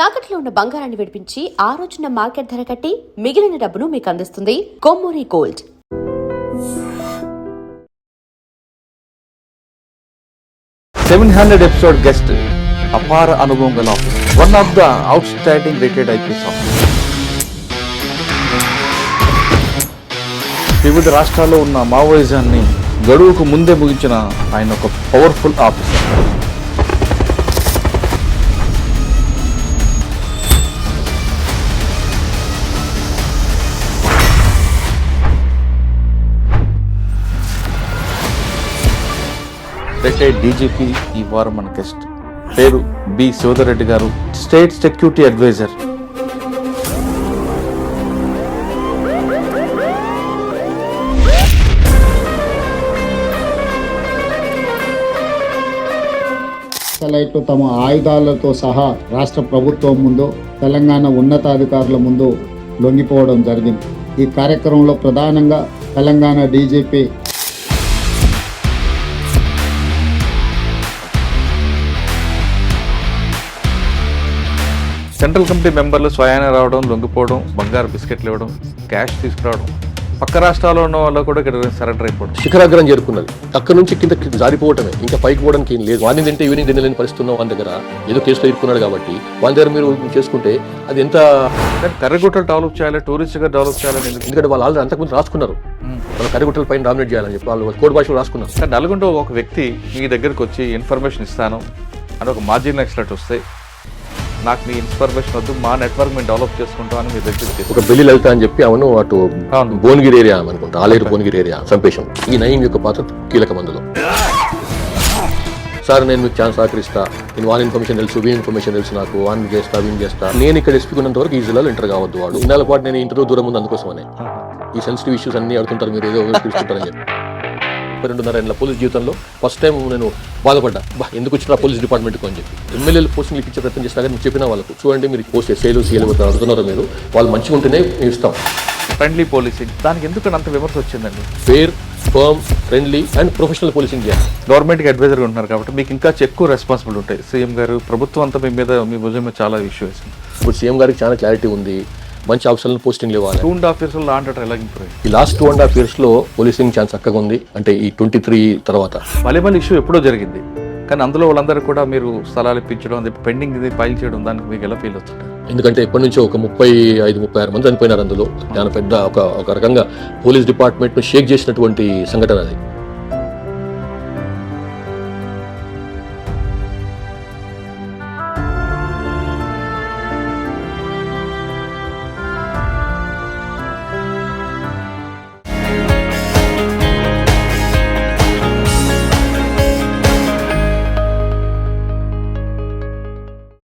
తాకట్లో ఉన్న బంగారాన్ని విడిపించి ఆ రోజున మార్కెట్ ధర కట్టి మిగిలిన డబ్బును మీకు అందిస్తుంది కొమ్మూరి గోల్డ్. ఎపిసోడ్ గెస్ట్ అపార అనుభవం గల one of the out standing rated IPS officer. వివిధ రాష్ట్రాల్లో ఉన్న మావోయిజాన్ని గడువుకు ముందే ముగించిన ఆయన ఒక పవర్ఫుల్ ఆఫీసర్. రిటైర్డ్ డీజీపీ ఈ వారం మన గెస్ట్. పేరు బి శివధర్ గారు, స్టేట్ సెక్యూరిటీ అడ్వైజర్. నక్సలైట్లు తమ ఆయుధాలతో సహా రాష్ట్ర ప్రభుత్వం ముందు, తెలంగాణ ఉన్నతాధికారుల ముందు లొంగిపోవడం జరిగింది. ఈ కార్యక్రమంలో ప్రధానంగా తెలంగాణ డీజీపీ సెంట్రల్ కమిటీ మెంబర్లు స్వయాన రావడం, లొంగిపోవడం, బంగారు బిస్కెట్లు ఇవ్వడం, క్యాష్ తీసుకురావడం, పక్క రాష్ట్రాల్లో ఉన్న వాళ్ళు కూడా ఇక్కడ సరెండర్ అయిపోవడం. శిఖరాగ్రం చేరుకున్నది. అక్కడ నుంచి కింద జారిపోవటమే, ఇంకా పైకి పోవడానికి ఏం లేదు. వాడిని తింటే ఈవినింగ్ తినలేని పరిస్థితి ఉన్న వాళ్ళ దగ్గర ఏదో కేసులో ఇరుక్కున్నాడు కాబట్టి వాళ్ళ దగ్గర మీరు చేసుకుంటే అది ఎంత కర్రగుట్టలు డెవలప్ చేయాలి, టూరిస్ట్గా డెవలప్ చేయాలని. ఎందుకంటే వాళ్ళు ఆల్రెడీ అంతకుముందు రాసుకున్నారు, వాళ్ళు కర్రగుట్టల పైన డామినేట్ చేయాలని చెప్పి వాళ్ళు కోడ్ భాషలో రాసుకున్నారు. కానీ నల్గొండ ఒక వ్యక్తి మీ దగ్గరకు వచ్చి ఇన్ఫర్మేషన్ ఇస్తాను అని ఒక మార్జిన్ ఎక్స్లెట్ వస్తే, నాకు మీ ఇన్ఫర్మేషన్ వద్దు, మా నెట్వర్క్ మేము డెవలప్ చేసుకుంటాం అని మీ దగ్గర ఒక బెల్లి లలిత అని చెప్పి అవును అటు భువనగిరి ఏరియా అనుకుంటా, ఆలేరు భువనగిరి ఏరియా సంపేశం. ఈ నయం యొక్క పాత్ర కీలక మందులో. సార్ నేను మీకు ఛాన్స్ సహకరిస్తా, నేను వాళ్ళ ఇన్ఫర్మేషన్ తెలుసు, వీళ్ళ ఇన్ఫర్మేషన్ తెలుసు, నాకు వాన్ చేస్తా, వీన్ చేస్తా. నేను ఇక్కడ ఎస్పీకున్నంత వరకు ఈ జిల్లాలో ఎంటర్ కావద్దు. వాడు ఇన్నాళ్ళ పాటు నేను ఇంటర్వ్యూ దూరం ఉంది, అందుకోసమనే ఈ సెన్సిటివ్ ఇష్యూస్ అన్ని అడుగుతుంటారు, మీరు ఏదో తీసుకుంటారని చెప్పి. 2.5 ఏళ్ళ పోలీస్ జీవితంలో ఫస్ట్ టైం నేను బాధపడ్డా, ఎందుకు వచ్చిన పోలీస్ డిపార్ట్మెంట్కి అని చెప్పి. ఎమ్మెల్యేలు పోస్టింగ్లు ఇప్పించే ప్రయత్నం చేసినా కానీ చెప్పిన వాళ్ళకు, చూడండి మీరు పోస్ట్ ఎస్ఐలు సీఎలు అడుగుతున్నారు, మీరు వాళ్ళు మంచిగా ఉంటేనే మేము ఇస్తాం. ఫ్రెండ్లీ పోలీసింగ్, దానికి ఎందుకు అంత విమర్శ వచ్చిందండి? Fair, firm, friendly and professional policing చేయాలి. గవర్నమెంట్కి అడ్వైజర్గా ఉంటున్నారు కాబట్టి మీకు ఇంకా ఎక్కువ రెస్పాన్సిబిలిటీ ఉంటాయి. సీఎం గారు, ప్రభుత్వం అంతా మీ మీద, మీ భుజం మీద చాలా ఇష్యూ వేసింది. ఇప్పుడు సీఎం గారికి చాలా క్లారిటీ ఉంది, మంచి ఆఫీసర్లను పోస్టింగ్ ఇవ్వాలి. 2.5 years లా అంటారు, ఎలా ఇంప్రూవ్? ఈ లాస్ట్ 2.5 years లో పోలీసింగ్ ఛాన్స్ చక్కగా ఉంది. అంటే ఈ 23 తర్వాత మళ్ళీ ఇష్యూ ఎప్పుడో జరిగింది, కానీ అందులో వాళ్ళందరూ కూడా మీరు స్థలాలు ఇప్పించడం, అది పెండింగ్ ఇది ఫైల్ చేయడం, దానికి మీకు ఎలా ఫీల్ అవుతుంది? ఎందుకంటే ఎప్పటి నుంచో ఒక 35-36 మంది చనిపోయినారు. అందులో చాలా పెద్ద ఒక రకంగా పోలీస్ డిపార్ట్మెంట్ను షేక్ చేసినటువంటి సంఘటన అది.